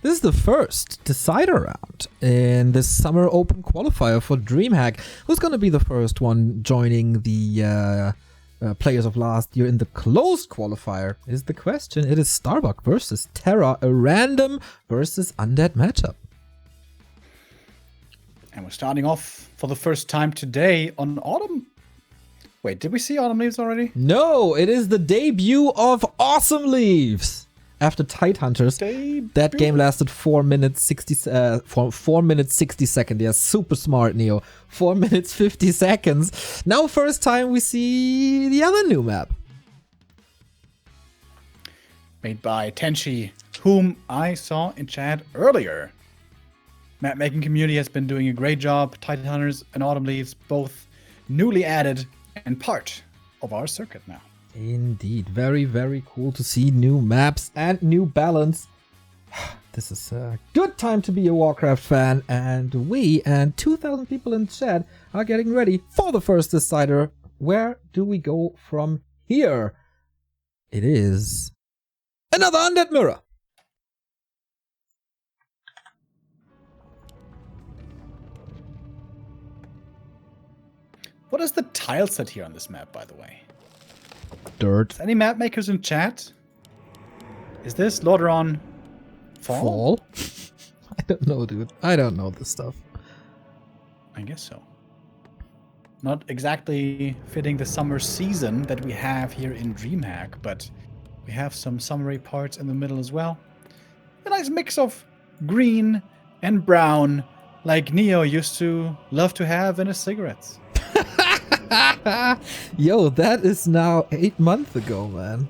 This is the first decider round in this Summer Open qualifier for DreamHack. Who's going to be the first one joining the players of last year in the closed qualifier is the question. It is Starbuck versus TeRRoR, a random versus undead matchup. And we're starting off for the first time today on Autumn. Wait, did we see Autumn Leaves already? No, it is the debut of Awesome Leaves. After Tidehunters, that game lasted 4 minutes 60 seconds. Yeah, super smart, Neo. 4 minutes 50 seconds. Now, first time we see the other new map. Made by Tenchi, whom I saw in chat earlier. Map making community has been doing a great job. Tidehunters and Autumn Leaves both newly added and part of our circuit now. Indeed. Very, very cool to see new maps and new balance. This is a good time to be a Warcraft fan, and we and 2,000 people in chat are getting ready for the first decider. Where do we go from here? It is another Undead Mirror. What is the tile set here on this map, by the way? Dirt. Any map makers in chat? Is this Lordaeron Fall? I don't know, dude. I don't know this stuff. I guess so. Not exactly fitting the summer season that we have here in DreamHack, but we have some summery parts in the middle as well. A nice mix of green and brown, like Neo used to love to have in his cigarettes. Yo, that is now 8 months ago, man.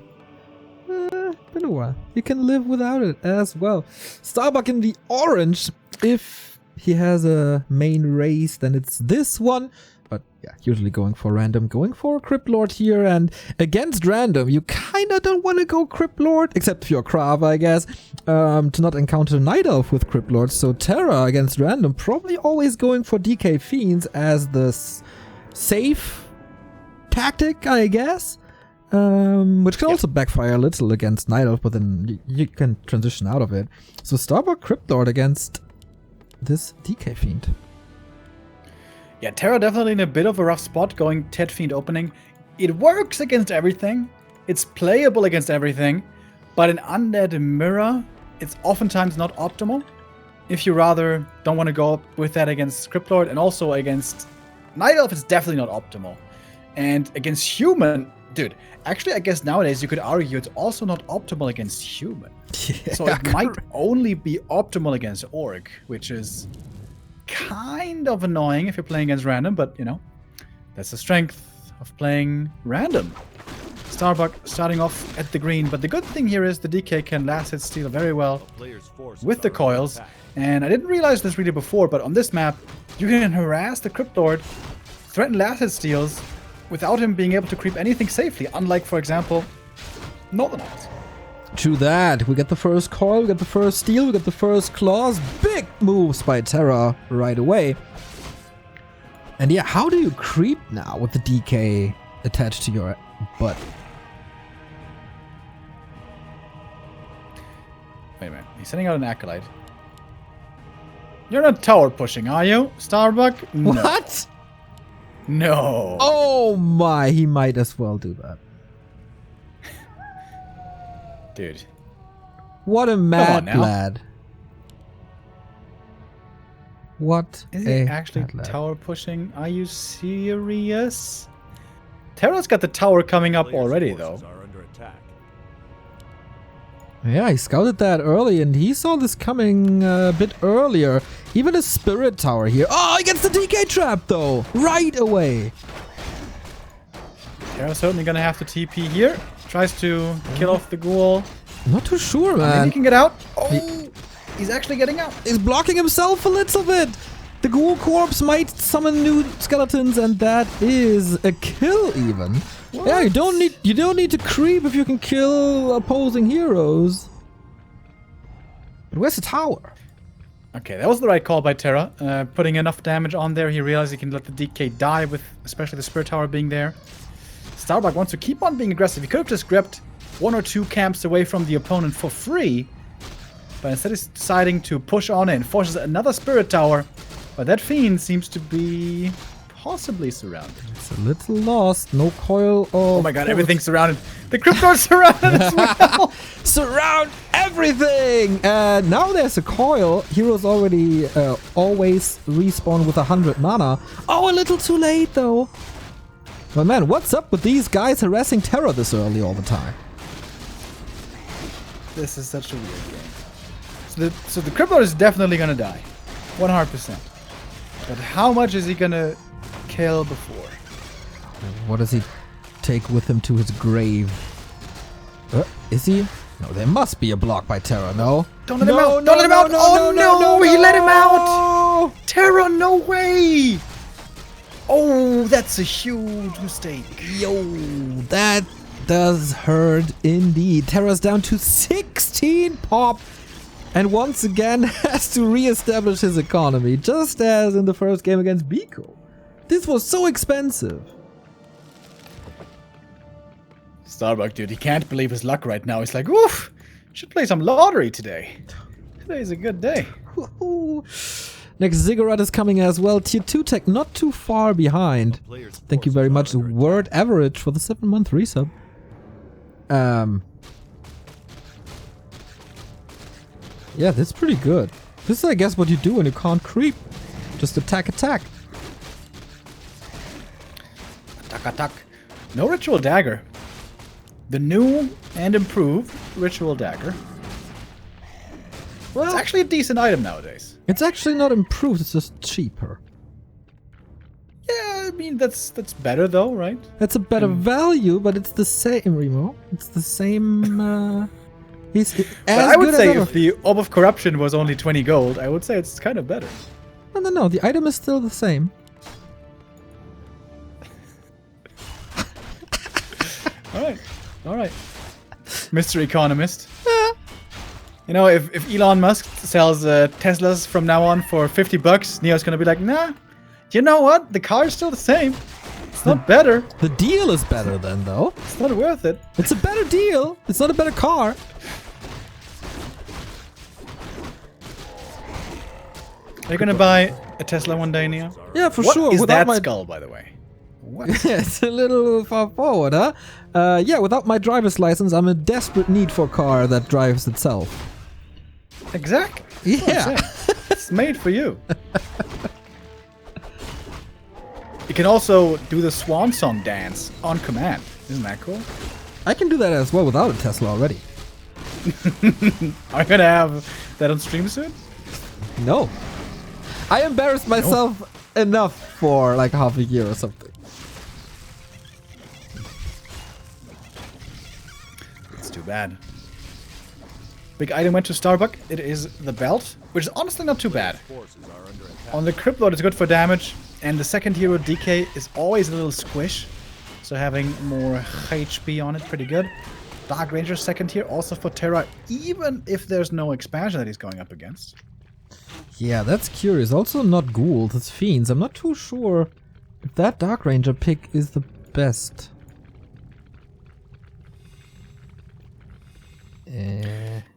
Been a while. You can live without it as well. Starbuck in the orange. If he has a main race, then it's this one. But yeah, usually going for random. Going for a Crypt Lord here. And against random, you kind of don't want to go Crypt Lord. Except if you're Krava, I guess. To not encounter Night Elf with Crypt Lord. So TeRRoR against random. Probably always going for DK Fiends as the safe tactic, I guess. Which can also backfire a little against Night Elf, but then you can transition out of it. So Starbuck Crypt Lord against this DK Fiend. Yeah, TeRRoR definitely in a bit of a rough spot going Ted Fiend opening. It works against everything. It's playable against everything. But in Undead Mirror, it's oftentimes not optimal. If you rather don't want to go with that against Crypt Lord, and also against Night Elf, it's definitely not optimal. And against human, dude, actually I guess nowadays you could argue it's also not optimal against human. Yeah, so it might only be optimal against orc, which is kind of annoying if you're playing against random, but you know, that's the strength of playing random. Starbuck starting off at the green, but the good thing here is the DK can last hit steal very well with the coils. And I didn't realize this really before, but on this map, you can harass the Crypt Lord, threaten last hit steals, without him being able to creep anything safely, unlike, for example, Northern Knights. True that. We get the first coil, we get the first steal, we get the first claws. Big moves by TeRRoR right away. And yeah, how do you creep now with the DK attached to your butt? Wait a minute. He's sending out an Acolyte. You're not tower pushing, are you, Starbuck? No. What? No. Oh my, he might as well do that. Dude. What a mad lad. What is he actually tower pushing? Are you serious? TeRRoR's got the tower coming up already, though. Yeah, he scouted that early, and he saw this coming a bit earlier. Even a spirit tower here. Oh, he gets the DK trap, though, right away. TeRROR's certainly gonna have to TP here. Tries to kill off the ghoul. Not too sure, man. Maybe he can get out. Oh, he's actually getting out. He's blocking himself a little bit. The ghoul corpse might summon new skeletons, and that is a kill even. What? Yeah, you don't need to creep if you can kill opposing heroes. But where's the tower? Okay, that was the right call by TeRRoR. Putting enough damage on there, he realized he can let the DK die with especially the Spirit Tower being there. Starbuck wants to keep on being aggressive. He could have just grabbed 1 or 2 camps away from the opponent for free. But instead he's deciding to push on in. Forces another Spirit Tower. But that Fiend seems to be possibly surrounded. It's a little lost. No coil. Oh my god, everything's surrounded. The Crypto's surrounded as well. Surround everything! Now there's a coil. Heroes already always respawn with 100 mana. Oh, a little too late though. But man, what's up with these guys harassing TeRRoR this early all the time? This is such a weird game. So the Crypto is definitely gonna die. 100%. But how much is he gonna kill before? What does he take with him to his grave? Is he? No, there must be a block by TeRRoR, no? Don't let him out! Don't let him out! Oh no! He let him out! TeRRoR, no way! Oh, that's a huge mistake. Yo, that does hurt indeed. TeRRoR's down to 16 pop. And once again has to re-establish his economy, just as in the first game against Biko. This was so expensive. Starbuck, dude, he can't believe his luck right now. He's like, oof, should play some lottery today. Today's a good day. Next Ziggurat is coming as well. Tier 2 tech not too far behind. Thank you very much. Word average for the 7-month resub. Yeah, that's pretty good. This is, I guess, what you do when you can't creep. Just attack. Attack. No Ritual Dagger. The new and improved Ritual Dagger. Well, it's actually a decent item nowadays. It's actually not improved, it's just cheaper. Yeah, I mean, that's better though, right? That's a better value, but it's the same, Remo. It's the same... He's as I would good say as if the Orb of Corruption was only 20 gold, I would say it's kind of better. No. The item is still the same. All right. Mr. Economist. You know, if Elon Musk sells Teslas from now on for $50, Neo's gonna be like, nah. You know what? The car's still the same. It's not better. The deal is better then, though. It's not worth it. It's a better deal. It's not a better car. Are you gonna buy a Tesla one day, Neo? Yeah, for what sure. Is without that skull, by the way? What? It's a little far forward, huh? Yeah, without my driver's license, I'm in desperate need for a car that drives itself. Exactly. Yeah. It's made for you. You can also do the swan song dance on command. Isn't that cool? I can do that as well without a Tesla already. Are you gonna have that on stream soon? No. I embarrassed myself enough for like half a year or something. It's too bad. Big item went to Starbuck. It is the belt, which is honestly not too bad. On the Crypt Lord, it's good for damage, and the second hero DK is always a little squish, so having more HP on it, pretty good. Dark Ranger second tier, also for TeRRoR, even if there's no expansion that he's going up against. Yeah, that's curious. Also not ghouls, it's fiends. I'm not too sure if that Dark Ranger pick is the best.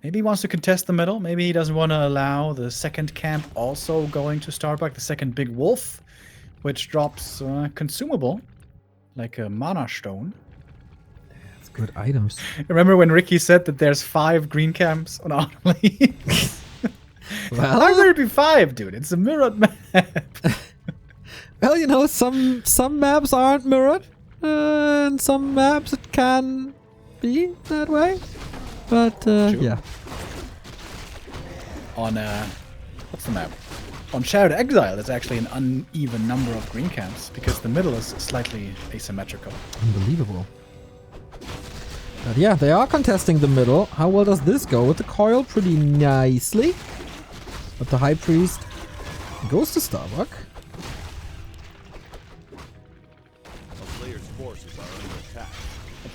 Maybe he wants to contest the middle. Maybe he doesn't want to allow the second camp also going to Starbuck, the second big wolf, which drops consumable, like a mana stone. That's good items. Remember when Ricky said that there's 5 green camps on our league? Well, Why would it be 5, dude? It's a mirrored map. Well, you know, some maps aren't mirrored, and some maps it can be that way. But yeah. On what's the map? On Shared Exile, there's actually an uneven number of green camps because the middle is slightly asymmetrical. Unbelievable. But yeah, they are contesting the middle. How well does this go? With the coil pretty nicely. But the High Priest goes to Starbuck.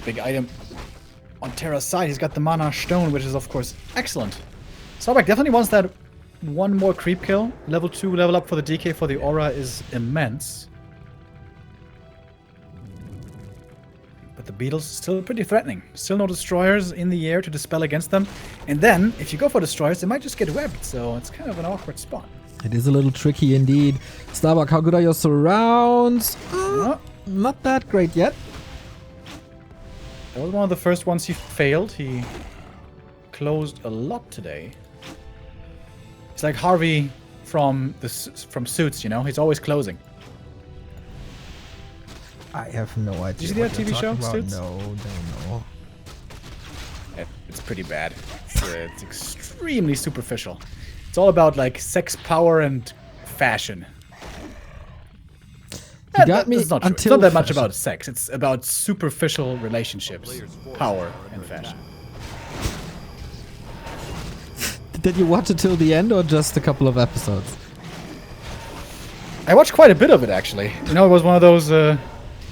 Big item. On TeRRoR's side, he's got the Mana Stone, which is of course excellent. Starbuck definitely wants that one more creep kill. Level 2 level up for the DK for the Aura is immense. But the beetles still pretty threatening. Still no destroyers in the air to dispel against them. And then, if you go for destroyers, they might just get webbed. So it's kind of an awkward spot. It is a little tricky indeed. Starbuck, how good are your surrounds? Not that great yet. That was one of the first ones he failed. He closed a lot today. It's like Harvey from Suits, you know? He's always closing. I have no idea. Did you see that TV show, Suits? No, don't know. It's pretty bad. It's extremely superficial. It's all about like sex, power, and fashion. You got me It's not until true. It's not that much fashion. about sex. It's about superficial relationships, power, and fashion. Did you watch it till the end or just a couple of episodes? I watched quite a bit of it, actually. You know, it was one of those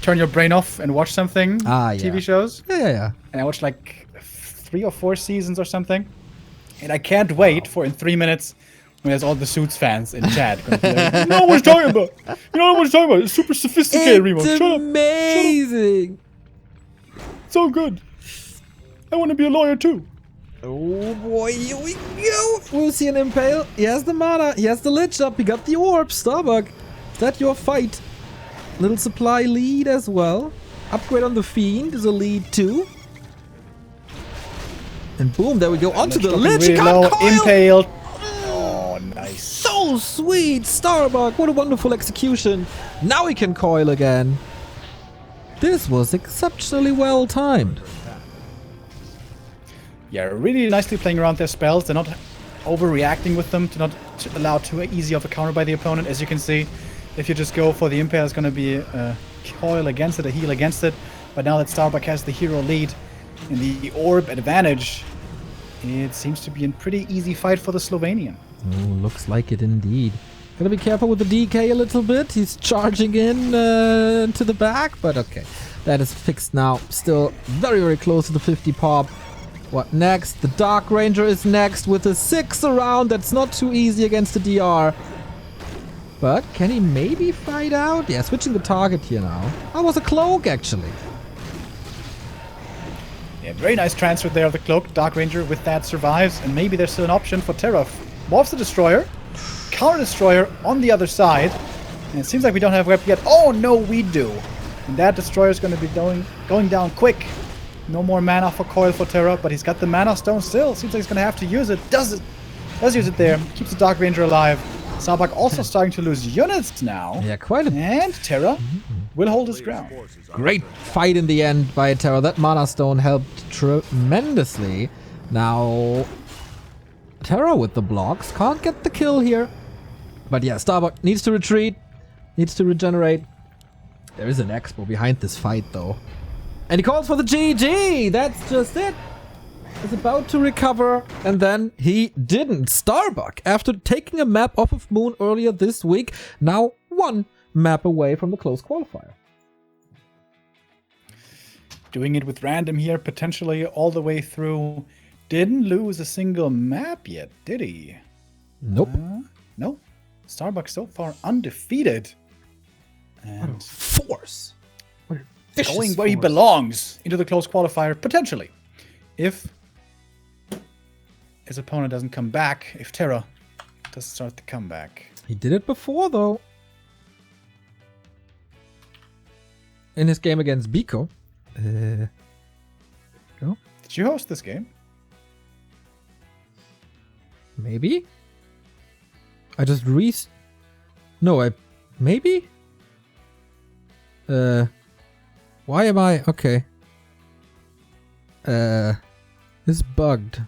turn your brain off and watch something TV shows. Yeah. And I watched like 3 or 4 seasons or something. And I can't wait for in 3 minutes when there's all the Suits fans in chat. Gonna be like, you know what he's talking about. You know what he's talking about. It's super sophisticated, Remo. It's Shut up. amazing. So good. I want to be a lawyer too. Oh boy, here we go. We'll see an Impale. He has the mana. He has the Lich up. He got the orb. Starbuck, is that your fight? Little supply lead as well. Upgrade on the Fiend is a lead too. And boom, there we go. Onto the Lich. Really Can't low, coil. impaled. Oh, nice. So sweet. Starbuck, what a wonderful execution. Now he can coil again. This was exceptionally well timed. Yeah, really nicely playing around their spells. They're not overreacting with them to not allow too easy of a counter by the opponent. As you can see, if you just go for the Impale, it's going to be a coil against it, a heal against it. But now that Starbuck has the hero lead and the orb advantage, it seems to be a pretty easy fight for the Slovenian. Oh, looks like it indeed. Gotta be careful with the DK a little bit. He's charging in to the back, but okay. That is fixed now. Still very, very close to the 50 pop. What next? The Dark Ranger is next with a 6 around. That's not too easy against the DR. But can he maybe fight out? Yeah, switching the target here now. That was a cloak, actually. Yeah, very nice transfer there of the cloak. Dark Ranger with that survives, and maybe there's still an option for TeRRoR. Morphs the Destroyer. Counter Destroyer on the other side. And it seems like we don't have web yet. Oh, no, we do. And that Destroyer is going to be going down quick. No more mana for coil for TeRRoR, but he's got the mana stone still. Seems like he's going to have to use it. Does use it there. Keeps the Dark Ranger alive. Starbuck also starting to lose units now. Yeah, quite a... And TeRRoR will hold his ground. Great fight in the end by TeRRoR. That mana stone helped tremendously. Now, TeRRoR with the blocks. Can't get the kill here. But yeah, Starbuck needs to retreat. Needs to regenerate. There is an expo behind this fight, though. And he calls for the GG. That's just it. He's about to recover, and then he didn't. Starbuck, after taking a map off of Moon earlier this week, now 1 map away from the close qualifier. Doing it with random here, potentially all the way through. Didn't lose a single map yet, did he? Nope. No. Starbuck so far undefeated. And Force. going where he belongs, into the close qualifier, potentially. If his opponent doesn't come back, if TeRRoR doesn't start the comeback. He did it before, though. In his game against Biko. Go. Did you host this game? Maybe? I just No, Maybe? Why am I... Okay. It's bugged.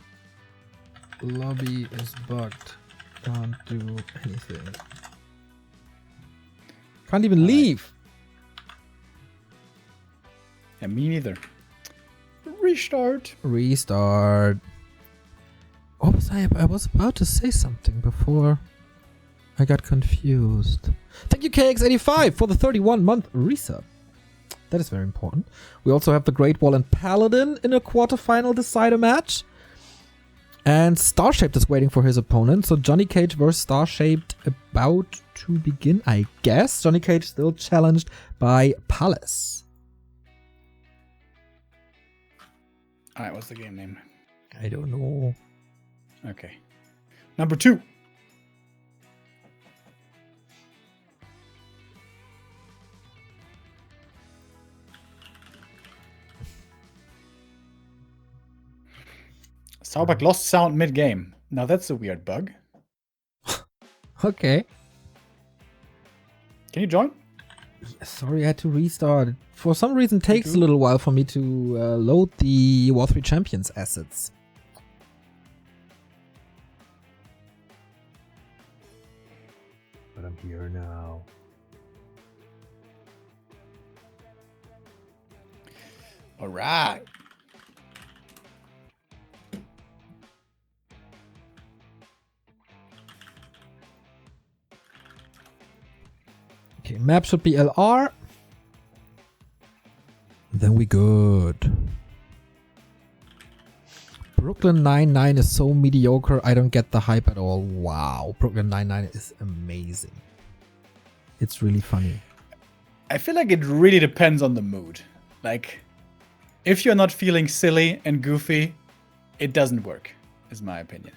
Lobby is bugged. Can't do anything. Can't even leave. Yeah, me neither. Restart. Restart. What was I was about to say something before I got confused. Thank you, KX85, for the 31-month resub. That is very important. We also have the Great Wall and Paladin in a quarterfinal decider match. And Starshaped is waiting for his opponent. So Johnny Cage versus Starshaped about to begin, I guess. Johnny Cage still challenged by Palace. Alright, what's the game name? I don't know. Okay. Number 2. Starbuck lost sound mid-game. Now that's a weird bug. Okay. Can you join? Sorry, I had to restart. For some reason, it takes a little while for me to load the War3 Champions assets. But I'm here now. All right. Okay, map should be LR. Then we good. Brooklyn Nine-Nine is so mediocre, I don't get the hype at all. Wow, Brooklyn Nine-Nine is amazing. It's really funny. I feel like it really depends on the mood. Like, if you're not feeling silly and goofy, it doesn't work, is my opinion.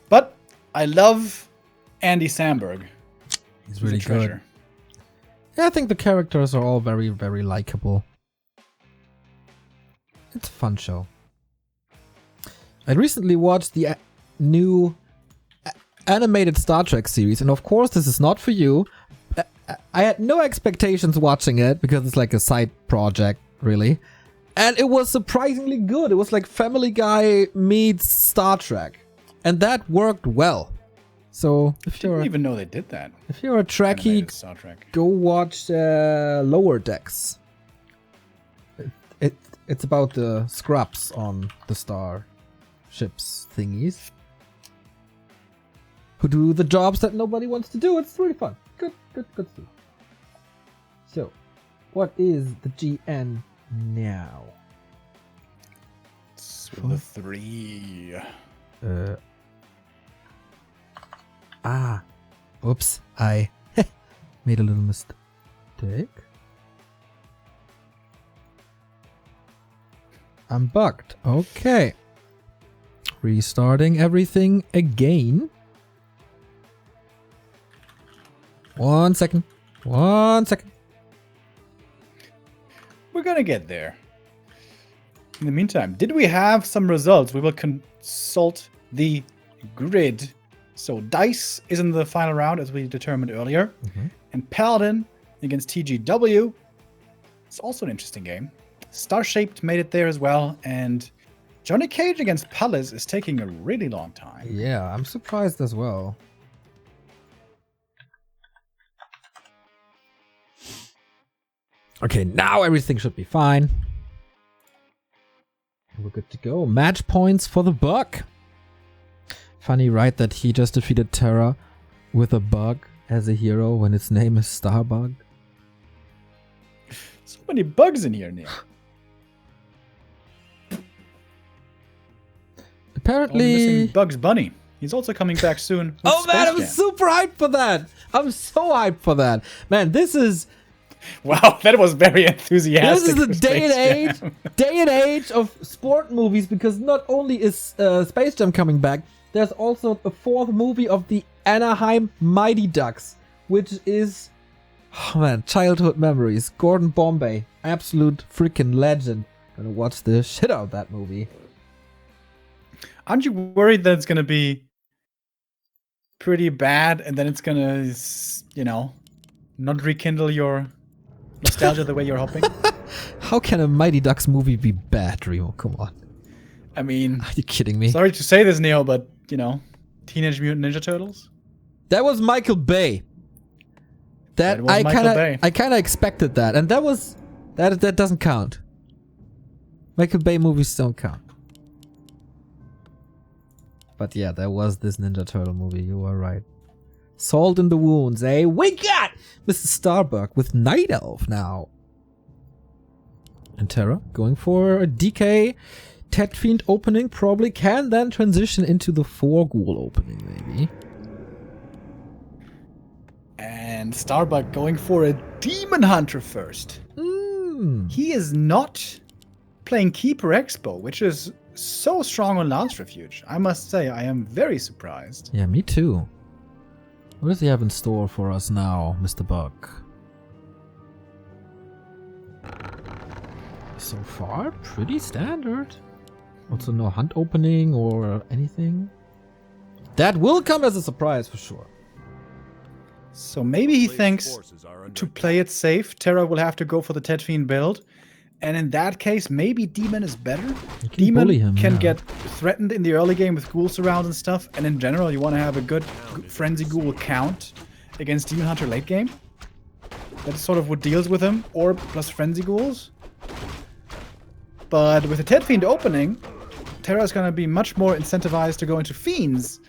But I love Andy Samberg. He's really good. Yeah, I think the characters are all very, very likable. It's a fun show. I recently watched the new animated Star Trek series, and of course this is not for you. I had no expectations watching it because it's like a side project, really. And it was surprisingly good. It was like Family Guy meets Star Trek. And that worked well. So if you're, I didn't even know they did that. If you're a Trekkie, Star Trek, go watch Lower Decks. It's about the scrubs on the star ships thingies who do the jobs that nobody wants to do. It's really fun. Good stuff. So, what is the GN now? It's with the 3. Oops, I made a little mistake. I'm bugged. Okay. Restarting everything again. 1 second. 1 second. We're gonna get there. In the meantime, did we have some results? We will consult the grid. So Dice is in the final round, as we determined earlier. And Paladin against TGW. It's also an interesting game. Star-Shaped made it there as well. And Johnny Cage against Palace is taking a really long time. Yeah, I'm surprised as well. Okay, now everything should be fine. We're good to go. Match points for the Buck. Funny, right, that he just defeated TeRRoR with a bug as a hero when its name is Starbuck. So many bugs in here, Neil. Apparently, missing Bugs Bunny. He's also coming back soon. Oh man, I'm super hyped for that. I'm so hyped for that. Man, this is... Wow, that was very enthusiastic. This is the day and age of sport movies, because not only is Space Jam coming back, there's also a 4th movie of the Anaheim Mighty Ducks, which is, oh man, childhood memories. Gordon Bombay, absolute freaking legend. Gonna watch the shit out of that movie. Aren't you worried that it's gonna be pretty bad, and then it's gonna, you know, not rekindle your nostalgia the way you're hoping? How can a Mighty Ducks movie be bad, Remo? Come on. I mean, are you kidding me? Sorry to say this, Neo, but you know, Teenage Mutant Ninja Turtles. That was Michael Bay. That was I kind of expected that, and that doesn't count. Michael Bay movies don't count. But yeah, there was this Ninja Turtle movie. You are right. Salt in the wounds, eh? We got Mr. Starbuck with Night Elf now. And TeRRoR going for a DK Tet Fiend opening. Probably can then transition into the Forghoul opening, maybe. And Starbuck going for a Demon Hunter first. He is not playing Keeper Expo, which is so strong on Lance Refuge. I must say, I am very surprised. Yeah, me too. What does he have in store for us now, Mr. Buck? So far, pretty standard. Also no hunt opening or anything. That will come as a surprise for sure. So maybe he thinks to play it safe, TeRRoR will have to go for the Ted Fiend build. And in that case, maybe Demon is better. Demon can get threatened in the early game with ghouls around and stuff. And in general, you want to have a good Frenzy Ghoul count against Demon Hunter late game. That's sort of what deals with him. Or plus Frenzy Ghouls. But with the Ted Fiend opening, TeRRoR is going to be much more incentivized to go into Fiends.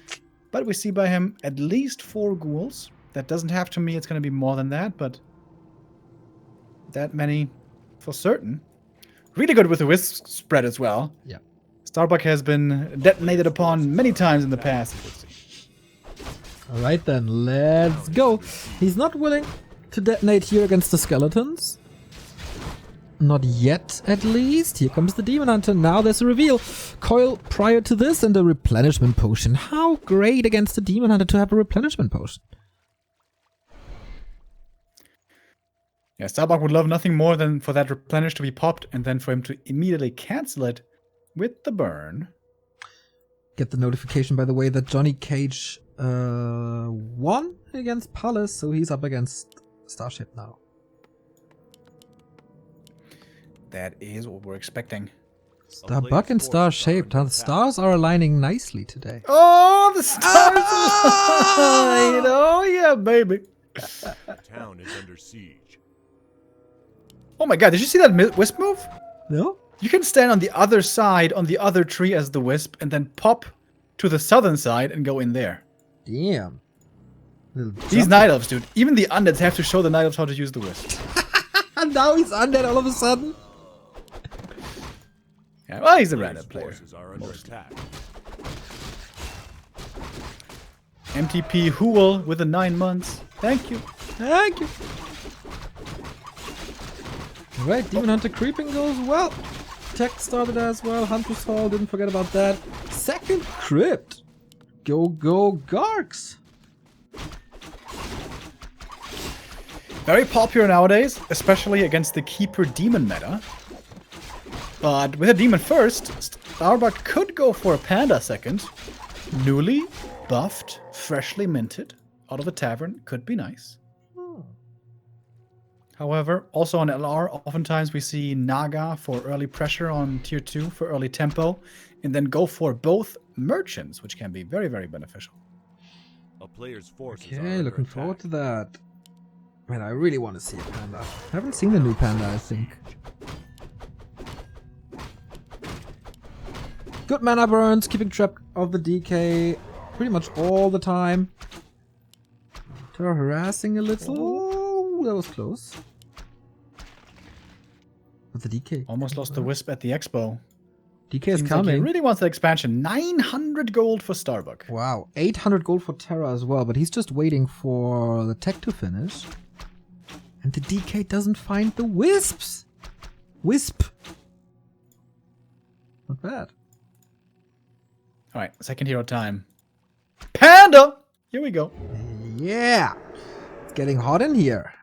But we see by him at least 4 Ghouls. That doesn't have to mean it's going to be more than that, but that many for certain. Really good with the Wisp spread as well. Yeah. Starbuck has been detonated upon many times in the past. Alright then, let's go. He's not willing to detonate here against the skeletons. Not yet, at least. Here comes the Demon Hunter. Now there's a reveal. Coil prior to this and a replenishment potion. How great against the Demon Hunter to have a replenishment potion. Yeah, Starbuck would love nothing more than for that replenish to be popped and then for him to immediately cancel it with the burn. Get the notification, by the way, that Johnny Cage won against Palace, so he's up against Starship now. That is what we're expecting. Starbuck and Star-shaped. The stars are aligning nicely today. Oh, the stars align! Oh, yeah, baby. The town is under siege. Oh my god, did you see that Wisp move? No? You can stand on the other side, on the other tree as the Wisp, and then pop to the southern side and go in there. Damn. These Night Elves, dude. Even the undeads have to show the Night Elves how to use the Wisp. And now he's undead all of a sudden? Yeah, well, he's a random player. MTP Hool with the 9 months. Thank you. Thank you. Alright, Demon Hunter creeping goes well. Tech started as well. Hunter's Hall, didn't forget about that. Second crypt. Go, go, Garks. Very popular nowadays, especially against the Keeper Demon meta. But with a Demon first, Starbuck could go for a Panda second. Newly buffed, freshly minted, out of a tavern, could be nice. However, also on LR, oftentimes we see Naga for early pressure on tier 2 for early tempo, and then go for both merchants, which can be very, very beneficial. A player's forces Okay, looking forward to that. Man, I really want to see a Panda. I haven't seen the new Panda, I think. Good mana burns, keeping track of the DK pretty much all the time. TeRRoR harassing a little. Oh, that was close. With the DK. Almost lost the Wisp at the Expo. DK is Seems coming. Like he really wants that expansion. 900 gold for Starbuck. Wow, 800 gold for TeRRoR as well, but he's just waiting for the tech to finish. And the DK doesn't find the Wisps. Wisp. Not bad. Alright, second hero time. Panda! Here we go. Yeah! It's getting hot in here.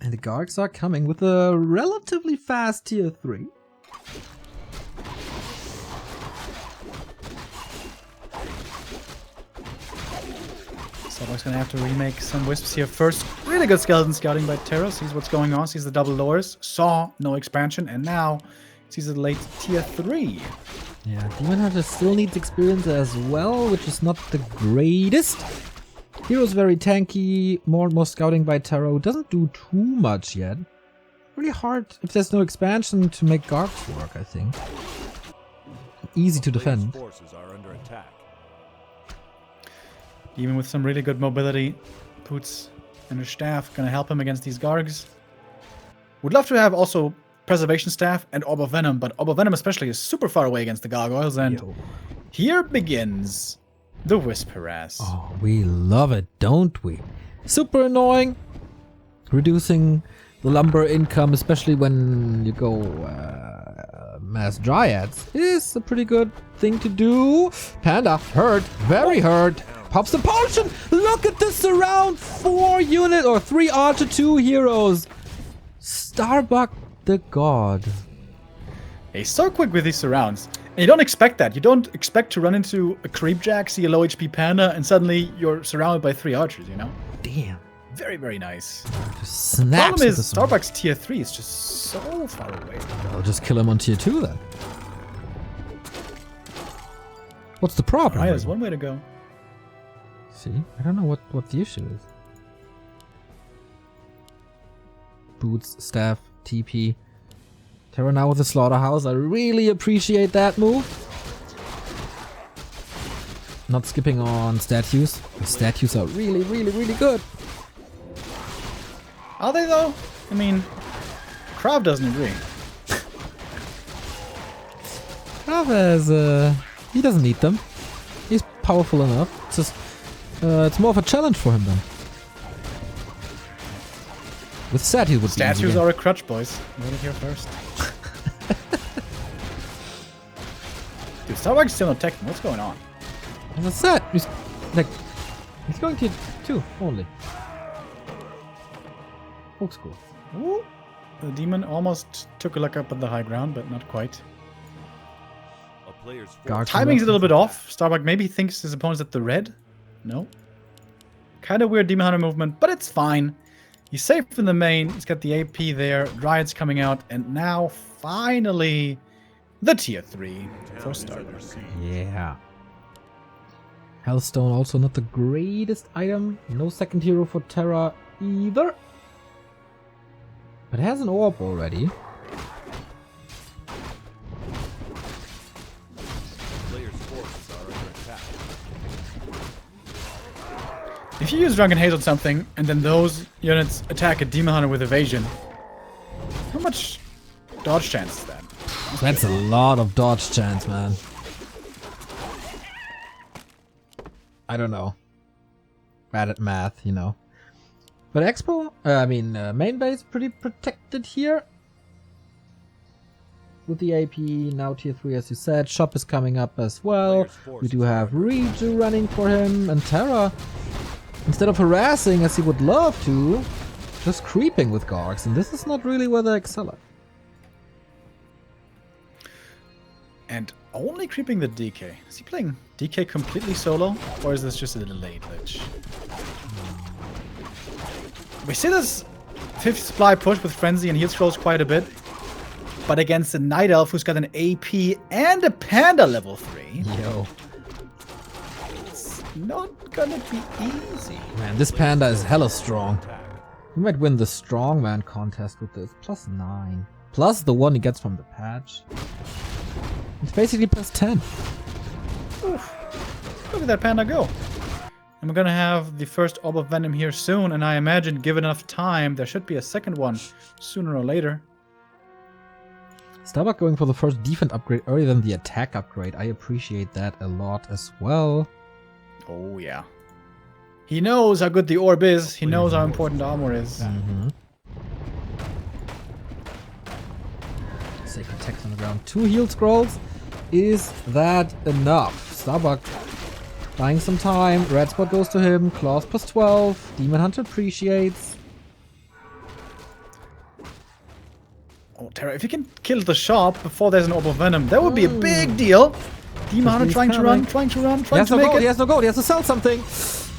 And the Gargs are coming with a relatively fast tier 3. Starbuck's gonna have to remake some Wisps here first. Really good skeleton scouting by TeRRoR. Sees what's going on, sees the double lowers, saw no expansion, and now sees the late tier 3. Yeah, Demon Hunter still needs experience as well, which is not the greatest. Hero's very tanky, more and more scouting by TeRRoR. Doesn't do too much yet. Really hard, if there's no expansion, to make Gargs work, I think. Easy to defend. Forces are under attack. Even with some really good mobility, Poots and his staff gonna help him against these Gargs. Would love to have also Preservation Staff and Orb of Venom, but Orb of Venom especially is super far away against the Gargoyles, and here begins the Wisp harass. Oh, we love it, don't we? Super annoying. Reducing the lumber income, especially when you go mass dryads, is a pretty good thing to do. Panda hurt, very hurt. Pops the potion. Look at this surround. 4 unit or 3 archer 2 heroes. Starbuck the god. He's so quick with these surrounds. And you don't expect that. You don't expect to run into a creep jack, see a low HP panda, and suddenly you're surrounded by 3 archers, you know? Damn. Very, very nice. Just The snaps. problem is with this one. Starbuck's tier 3 is just so far away. I'll just kill him on tier 2 then. What's the problem? Alright, there's one way to go. See? I don't know what the issue is. Boots, staff, TP. TeRRoR now with the slaughterhouse. I really appreciate that move. Not skipping on statues. The statues are really, really, really good. Are they though? I mean, Krav doesn't agree. Krav has, he doesn't need them. He's powerful enough. It's just, it's more of a challenge for him then. With statues would be Statues easier. are a crutch, boys. You heard it here first. Dude, Starbuck's still not teching. What's going on? As I said, he's going to 2 only. Old school. Ooh. The demon almost took a look up at the high ground, but not quite. A player's Guard forces Timing's a little bit off. Starbuck maybe thinks his opponent's at the red. No. Kind of weird Demon Hunter movement, but it's fine. He's safe in the main. He's got the AP there. Dryads coming out. And now, finally, the tier 3 for town is Starbuck. under siege. Yeah. Hellstone also not the greatest item. No second hero for TeRRoR either. But it has an orb already. Players' forces are under attack. If you use Drunken Haze on something, and then those units attack a Demon Hunter with evasion, how much dodge chance is that? That's a lot of dodge chance, man. I don't know. Bad at math, you know. But Expo, main base pretty protected here. With the AP, now tier 3 as you said. Shop is coming up as well. We do have Reju running for him. And TeRRoR, instead of harassing as he would love to, just creeping with Gargs. And this is not really where they excel at. And only creeping the DK. Is he playing DK completely solo? Or is this just a delayed glitch? We see this 5th supply push with Frenzy and heal scrolls quite a bit. But against a Night Elf who's got an AP and a Panda level 3, Yo. it's not gonna be easy. Man, this panda is hella strong. He might win the strongman contest with this. +9. Plus the one he gets from the patch. It's basically +10. Oof. Look at that Panda go. And we're gonna have the first Orb of Venom here soon, and I imagine given enough time, there should be a second one sooner or later. Starbuck going for the first defense upgrade earlier than the attack upgrade. I appreciate that a lot as well. Oh yeah. He knows how good the orb is. He knows how important armor is. Sacred text on the ground. 2 heal scrolls. Is that enough? Starbuck buying some time. Red spot goes to him. Claws +12. Demon Hunter appreciates. Oh, TeRRoR, if you can kill the shop before there's an Orb of Venom, that would be a big deal. Demon Hunter he's trying to coming. run, trying to He has no make gold. it. He has no gold. He has to sell something.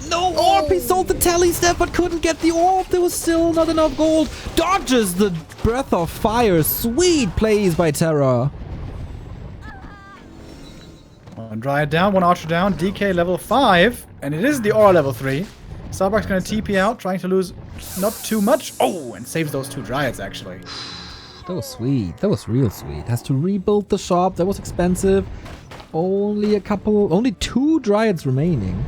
No orb. He sold the tally step but couldn't get the orb. There was still not enough gold. Dodges the breath of fire. Sweet plays by TeRRoR. One Dryad down, one Archer down, DK level 5, and it is the Aura level 3. Starbuck's gonna TP out, trying to lose not too much. Oh, and saves those 2 Dryads actually. That was sweet. That was real sweet. Has to rebuild the shop. That was expensive. Only 2 Dryads remaining.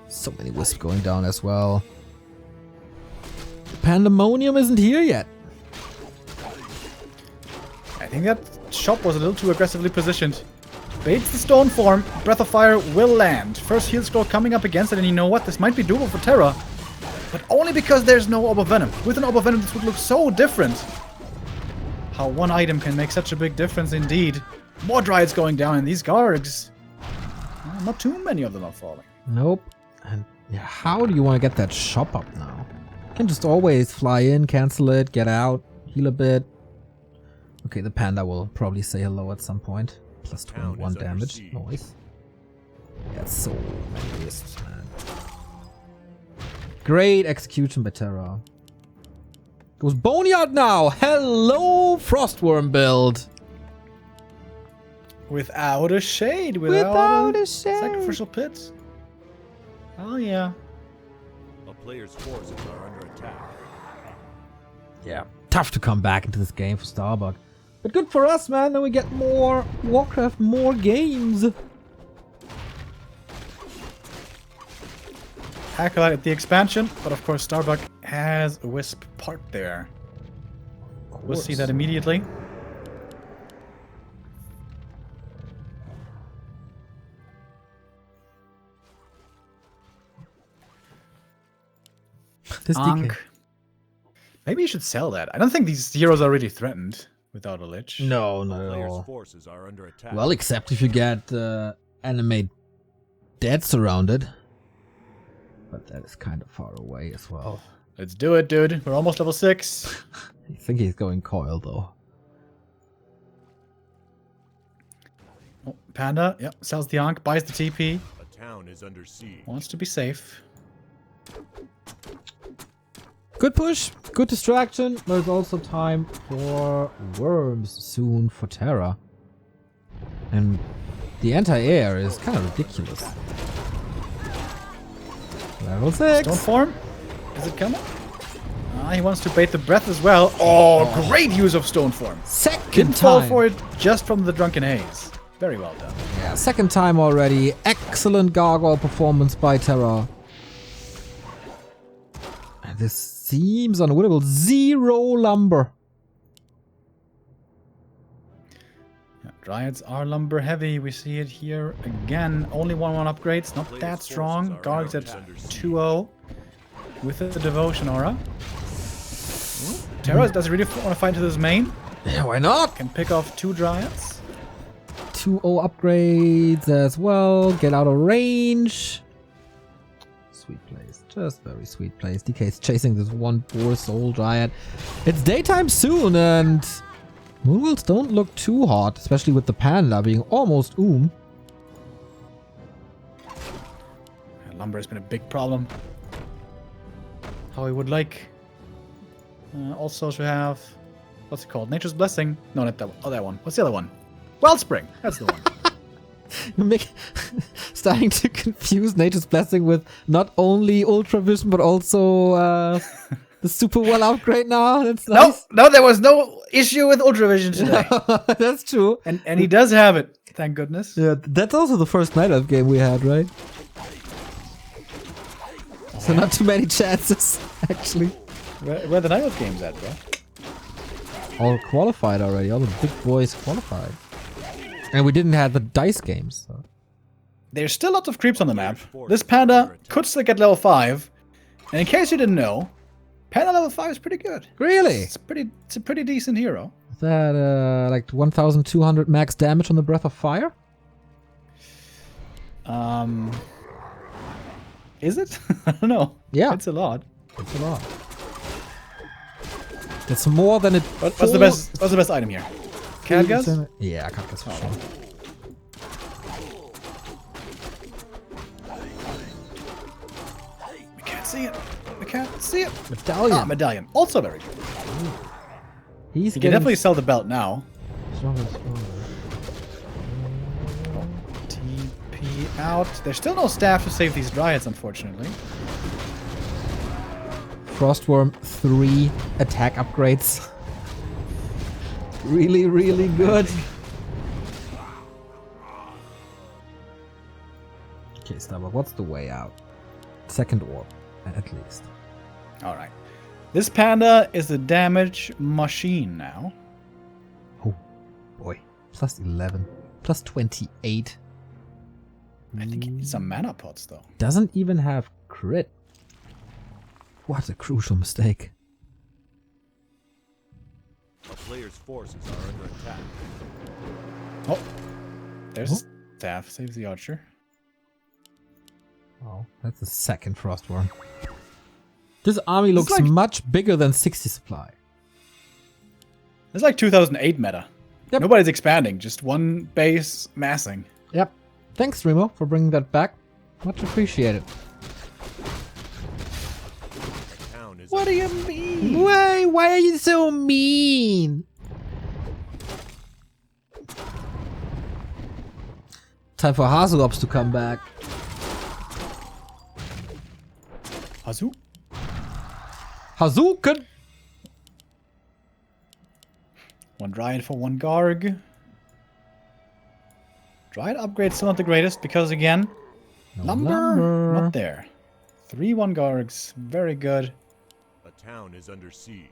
So many Wisps going down as well. The Pandemonium isn't here yet. I think that shop was a little too aggressively positioned. Baits the stone form, Breath of Fire will land. First heal scroll coming up against it, and you know what? This might be doable for TeRRoR. But only because there's no Orb of Venom. With an Orb of Venom, this would look so different. How one item can make such a big difference indeed. More Dryads going down, and these Gargs. Well, not too many of them are falling. Nope. And yeah, how do you want to get that shop up now? You can just always fly in, cancel it, get out, heal a bit. Okay, the panda will probably say hello at some point. Plus 21 damage. Nice. Yeah, so many wisps, man. Great execution by TeRRoR. Goes Boneyard now! Hello, Frostworm build! Without a shade. Without a shade. Sacrificial pit. Oh, yeah. A player's forces are under attack. Yeah, tough to come back into this game for Starbuck. But good for us, man. Then we get more Warcraft, more games. Acolyte at the expansion, but of course Starbuck has a Wisp part there. We'll see that immediately. This DK. Maybe you should sell that. I don't think these heroes are really threatened without a Lich. No, A not at player's all. forces are under attack. Well, except if you get animate dead surrounded. But that is kind of far away as well. Let's do it, dude. We're almost level 6. I think he's going coil though. Oh, Panda, yep, sells the Ankh, buys the TP. A town is under siege. Wants to be safe. Good push, good distraction. There's also time for worms soon for TeRRoR. And the anti-air is kind of ridiculous. Level 6. Stoneform? Is it coming? He wants to bait the breath as well. Oh, great use of Stoneform. Second Didn't fall time. for it just from the Drunken Haze. Very well done. Yeah, second time already. Excellent gargoyle performance by TeRRoR. And this seems unwinnable. 0 lumber. Yeah, Dryads are lumber heavy. We see it here again. Only 1-1 upgrades. Not that strong. Gargs at 2-0 with the Devotion Aura. TeRRoR, does he really want to fight to this main? Yeah, why not? Can pick off 2 Dryads. 2-0 upgrades as well. Get out of range. Sweet plays. Just very sweet plays. DK is chasing this one poor soul Dryad. It's daytime soon and Moonwills don't look too hot, especially with the panda being almost oom. Lumber has been a big problem. How he would like also to have, what's it called? Nature's Blessing. No, not that one. Oh, that one. What's the other one? Wellspring. That's the one. You're starting to confuse Nature's Blessing with not only Ultra Vision, but also the super well upgrade now. That's nice. No, there was no issue with Ultravision today. That's true. And he does have it, thank goodness. Yeah, that's also the first Night Elf game we had, right? So not too many chances, actually. Where the Night Elf games at, bro? All qualified already. All the big boys qualified. And we didn't have the dice games. So. There's still lots of creeps on the map. This panda could still get level 5. And in case you didn't know, panda level 5 is pretty good. Really? It's a pretty decent hero. Is that like 1,200 max damage on the Breath of Fire? Is it? I don't know. Yeah. It's a lot. It's a lot. It's more than it. What's the best item here? Catgas? Yeah, Catgas for sure. We can't see it. We can't see it. Medallion. Ah, medallion. Also very good. He's You can definitely sell the belt now. stronger and stronger. TP out. There's still no staff to save these Dryads, unfortunately. Frostworm 3 attack upgrades. Really, really good. Okay, Starbuck, what's the way out? Second orb, at least. Alright. This panda is a damage machine now. Oh, boy. Plus 11. Plus 28. I think he needs some mana pots, though. Doesn't even have crit. What a crucial mistake. A player's forces are under attack. Oh, there's staff. Saves the archer. Oh, that's the second frost worm. This army looks like- much bigger than 60 supply. It's like 2008 meta. Yep. Nobody's expanding, just one base massing. Yep. Thanks, Remo, for bringing that back. Much appreciated. A town is What do you mean? Why are you so mean? Time for Haselops to come back. Hazu? Hazuken! One Dryad for one Garg. Dryad upgrade still not the greatest because again, lumber not there. 3-1 Gargs, very good. a town is under siege.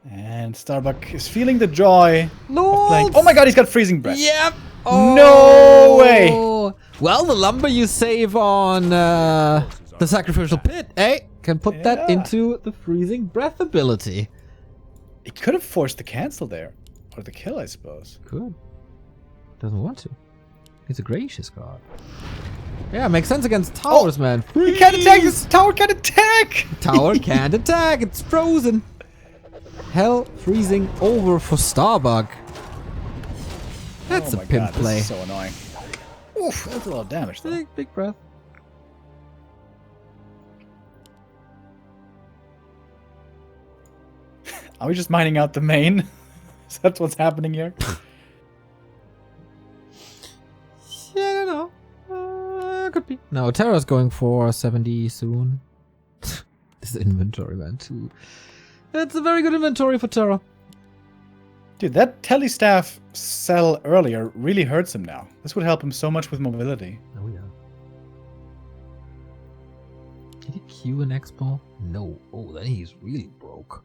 And Starbuck is feeling the joy of playing. Lord! Oh my god, he's got freezing breath. Yep! No way! Well, the lumber you save on the sacrificial pit, eh? Can put that Yeah. into the freezing breath ability. He could have forced the cancel there. Or the kill, I suppose. Could. Doesn't want to. He's a gracious god. Yeah, makes sense against towers, man. He can't attack! Freeze! This tower can't attack! Tower can't attack, it's frozen. Hell freezing over for Starbuck. That's Oh a my pimp god, play. This is so annoying. Oof, that's a lot of damage though. Big breath. Are we just mining out the main? Is that what's happening here? Yeah, I don't know. Could be. No, TeRRoR's going for 70 soon. This inventory, man, too. It's a very good inventory for TeRRoR. Dude, that telestaff cell earlier really hurts him now. This would help him so much with mobility. Oh, yeah. Did he queue an expo? No. Oh, then he's really broke.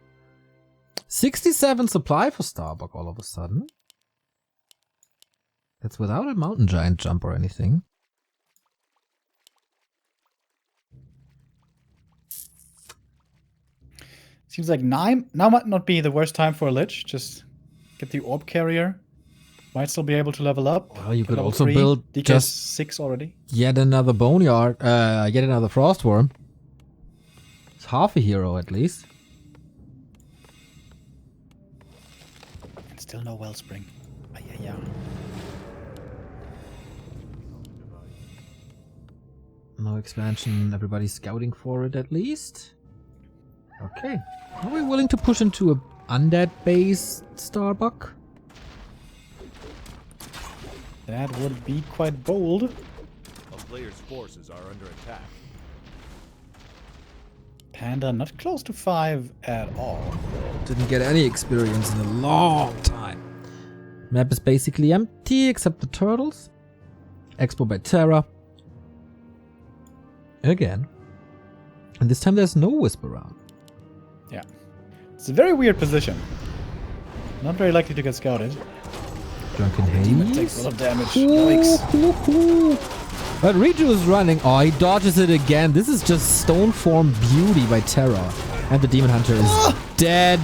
67 supply for Starbuck all of a sudden. That's without a mountain giant jump or anything. Seems like now might not be the worst time for a Lich. Just get the orb carrier. Might still be able to level up. Well, you Get could level also 3, build DK just 6 already. yet another boneyard, yet another frostworm. It's half a hero at least. And still no wellspring. Yeah. No expansion, everybody's scouting for it at least. Okay. Are we willing to push into a undead base, Starbuck? That would be quite bold. A player's forces are under attack. Panda not close to 5 at all. Didn't get any experience in a long time. Map is basically empty except the turtles. Expo by TeRRoR. Again. And this time there's no wisp around. Yeah. It's a very weird position. Not very likely to get scouted. Drunken It takes Haze. a lot of damage. Yikes. But Riju is running. Oh, he dodges it again. This is just stone form beauty by TeRRoR. And the Demon Hunter is dead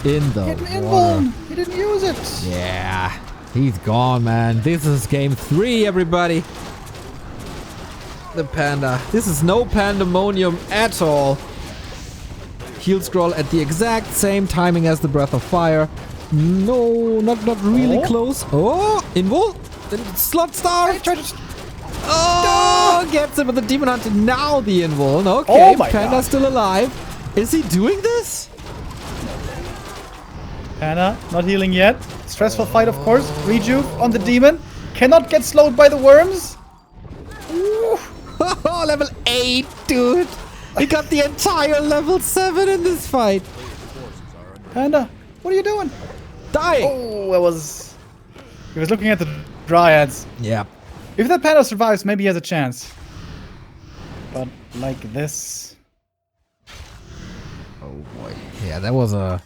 in the Get an water. invuln! He didn't use it! Yeah, he's gone, man. This is game 3, everybody. The panda. This is no pandemonium at all. Heal scroll at the exact same timing as the Breath of Fire. No, not really Oh. close. Oh, invul. Then slot star. Oh, gets it with the Demon Hunter. Now the invul. Okay, Oh my panda's God. still alive. Is he doing this? Panda, not healing yet. Stressful fight, of course. Rejuve on the demon. Cannot get slowed by the worms. Ooh. Level 8, dude. We got the entire level 7 in this fight. Panda, what are you doing? Dying. Oh, it was... He was looking at the dryads. Yeah. If that panda survives, maybe he has a chance. But like this... Oh boy. Yeah, that was a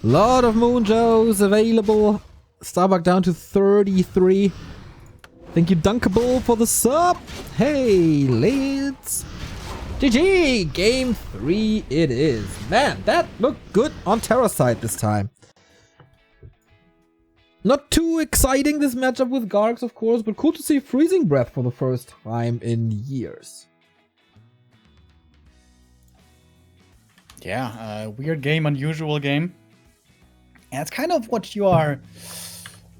lot of Moonjoes available. Starbuck down to 33. Thank you, Dunkable, for the sub. Hey, let's GG! Game 3 it is. Man, that looked good on TeRRoR's side this time. Not too exciting, this matchup with Gargs, of course, but cool to see Freezing Breath for the first time in years. Yeah, weird game, unusual game. And it's kind of what you are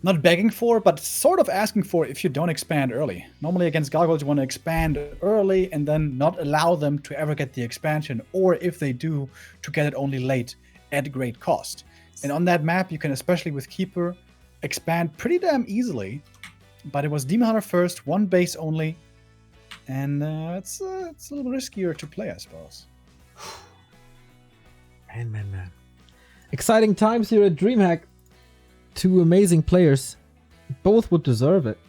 not begging for, but sort of asking for if you don't expand early. Normally against Gargoyles, you want to expand early and then not allow them to ever get the expansion, or if they do, to get it only late at great cost. And on that map, you can, especially with Keeper, expand pretty damn easily. But it was Demon Hunter first, one base only, and it's a little riskier to play, I suppose. Man. Exciting times here at DreamHack. Two amazing players. Both would deserve it.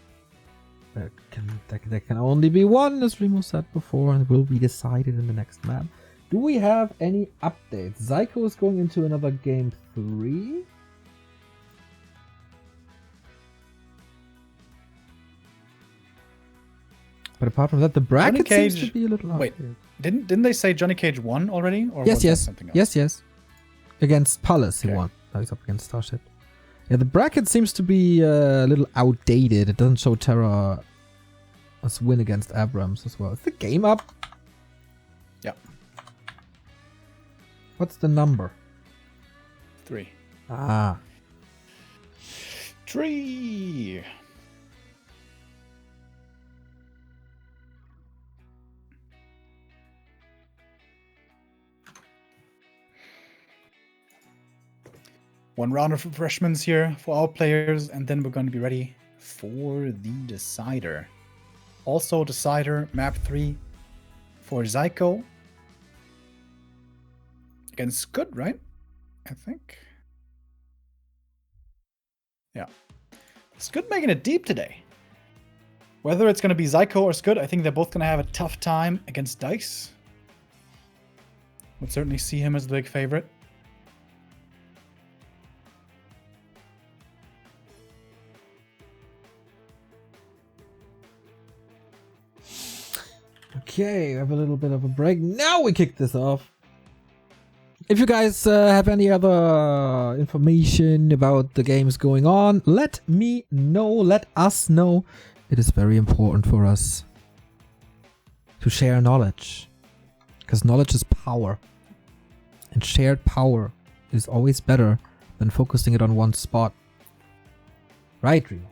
There can only be one, as Remo said before, and will be decided in the next map. Do we have any updates? Zyko is going into another game 3. But apart from that, the bracket seems to be a little Wait, updated. didn't they say Johnny Cage won already? Or Yes, was that yes. something else? Yes. Against Palace, he Okay. won. Now he's up against Starship. Yeah, the bracket seems to be a little outdated. It doesn't show TeRRoR as win against Abrams as well. Is the game up? Yeah. What's the number? 3. Ah. 3. One round of refreshments here for our players, and then we're going to be ready for the decider. Also, decider map 3 for Zyko. Against Good, right? I think. Yeah. Scud making it deep today. Whether it's going to be Zyko or Scud, I think they're both going to have a tough time against Dice. Would certainly see him as the big favorite. Okay, we have a little bit of a break. Now we kick this off. If you guys have any other information about the games going on, let me know, let us know. It is very important for us to share knowledge, because knowledge is power, and shared power is always better than focusing it on one spot. Right, Remo?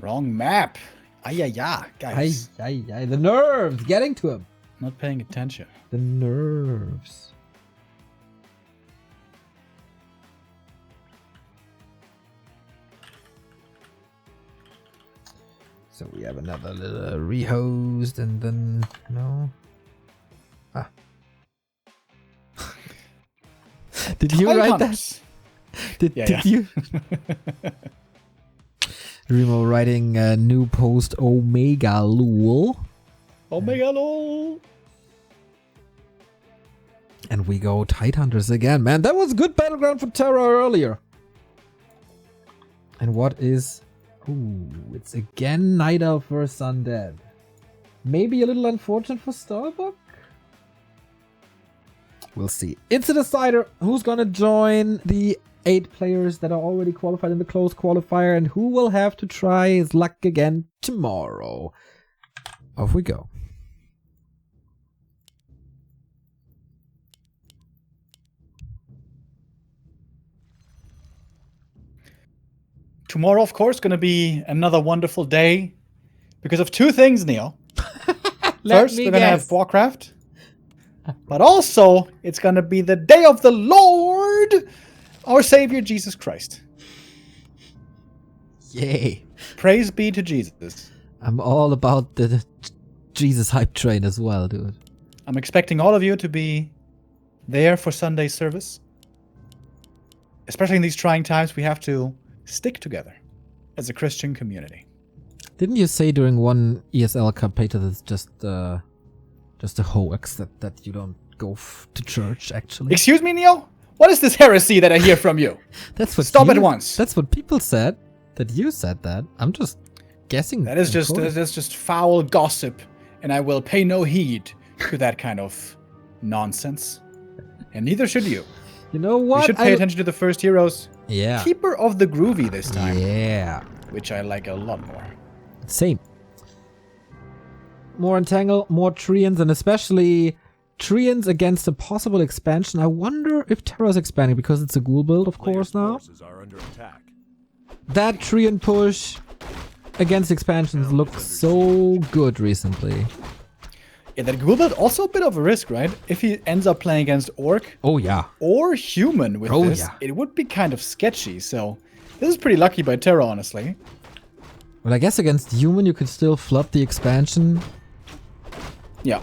Wrong map. Ay, guys. Ay, the nerves getting to him. Not paying attention. The nerves. So we have another little rehost and then no. Ah. Did you write that? Did you? Remo writing a new post Omega Lul. Omega lol. And we go Tidehunters again. Man, that was good battleground for TeRRoR earlier. And what is... Ooh, it's again Night Elf vs Undead. Maybe a little unfortunate for Starbuck? We'll see. It's a decider. Who's gonna join the 8 players that are already qualified in the closed qualifier, and who will have to try his luck again tomorrow. Off we go. Tomorrow, of course, going to be another wonderful day because of 2 things, Neil. First, we're going to have Warcraft. But also, it's going to be the day of the Lord, our Savior, Jesus Christ. Yay. Praise be to Jesus. I'm all about the Jesus hype train as well, dude. I'm expecting all of you to be there for Sunday service. Especially in these trying times, we have to stick together as a Christian community. Didn't you say during one ESL Cup, Peter, that's just a hoax that you don't go to church, actually? Excuse me, Neil? What is this heresy that I hear from you? That's what Stop at once. That's what people said. That you said that. I'm just guessing. That is just foul gossip and I will pay no heed to that kind of nonsense. And neither should you. You know what? You should pay attention to the first heroes. Yeah. Keeper of the Groovy this time. Yeah. Which I like a lot more. Same. More Entangle, more Treants, and especially Treants against a possible expansion. I wonder if TeRRoR's expanding, because it's a ghoul build, of course, now. Are under attack. That Treant push against expansions looks so good recently. Yeah, that ghoul build also a bit of a risk, right? If he ends up playing against Orc Oh, yeah. or Human with this, yeah. it would be kind of sketchy. So this is pretty lucky by TeRRoR, honestly. Well, I guess against Human, you could still flood the expansion. Yeah,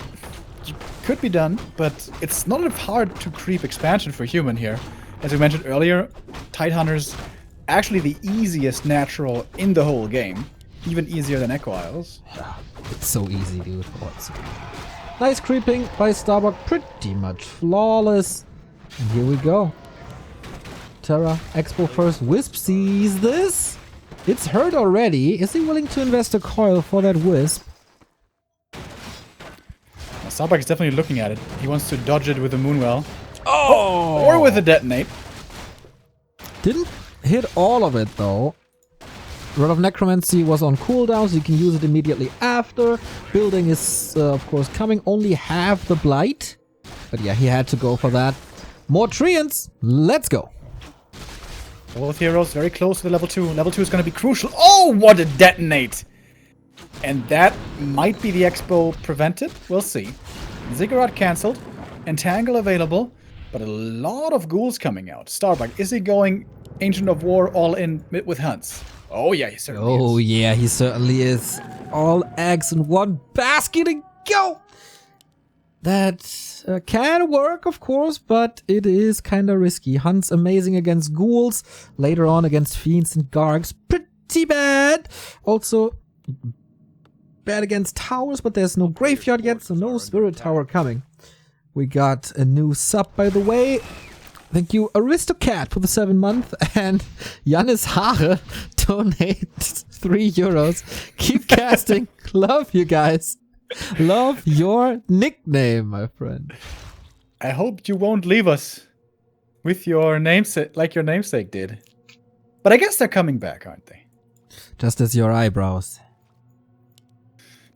could be done, but it's not hard to creep expansion for Human here. As we mentioned earlier, Tidehunter's actually the easiest natural in the whole game. Even easier than Echo Isles. Yeah, it's so easy, dude. Oh, it's so easy. Nice creeping by Starbuck, pretty much flawless. And here we go. TeRRoR, Expo first. Wisp sees this. It's hurt already. Is he willing to invest a coil for that Wisp? Starbuck is definitely looking at it. He wants to dodge it with a Moonwell. Oh! Or with a Detonate. Didn't hit all of it, though. Rod of Necromancy was on cooldown, so you can use it immediately after. Building is, of course, coming. Only half the Blight. But yeah, he had to go for that. More Treants. Let's go. Both heroes very close to the level 2. Level 2 is going to be crucial. Oh, what a Detonate! And that might be the Expo prevented. We'll see. Ziggurat cancelled. Entangle available. But a lot of ghouls coming out. Starbuck, is he going Ancient of War all in with Hunts? Oh yeah, he certainly is. Oh yeah, he certainly is. All eggs in one basket and go! That can work, of course, but it is kind of risky. Hunt's amazing against ghouls. Later on against fiends and gargs. Pretty bad. Also bad against towers, but there's no graveyard yet, so no spirit tower coming. We got a new sub, by the way. Thank you, Aristocat, for the 7 month, and Jannis Haare donates 3 euros. Keep casting. Love you guys. Love your nickname, my friend. I hope you won't leave us with your namesake, like your namesake did. But I guess they're coming back, aren't they? Just as your eyebrows.